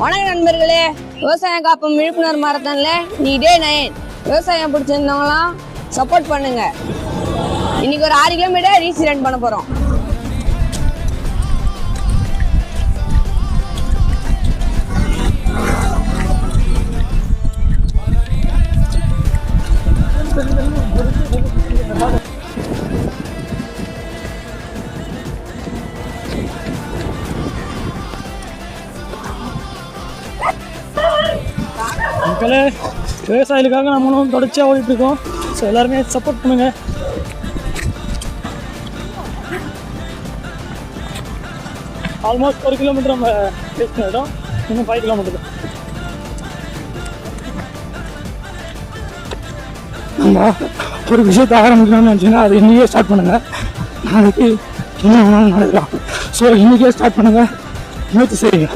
வணக்கம் நண்பர்களே, விவசாயம் காப்போம் விழிப்புணர்வு மாரத்தான்ல நீ டே 9 விவசாயம் பிடிச்சிருந்தவங்களாம் சப்போர்ட் பண்ணுங்க. இன்னைக்கு ஒரு 6 கிலோமீட்டர் ரீச் ரன் பண்ண போறோம். மக்களே, விவசாயிகளுக்காக நம்மளும் தொடர்ச்சியாக ஓடிட்டு இருக்கோம். ஸோ எல்லாருமே சப்போர்ட் பண்ணுங்க. ஆல்மோஸ்ட் 1 கிலோமீட்டர் நம்ம ரீச் பண்ணிட்டோம். இன்னும் 5 கிலோமீட்டர். நம்ம ஒரு விஷயத்தை ஆரம்பிக்கணும்னு நினச்சிங்கன்னா அது இன்றைக்கே ஸ்டார்ட் பண்ணுங்கள். நாளைக்கு இன்னும் வேணாலும் நடக்கலாம். ஸோ இன்றைக்கே ஸ்டார்ட் பண்ணுங்கள், முயற்சி செய்யுங்க.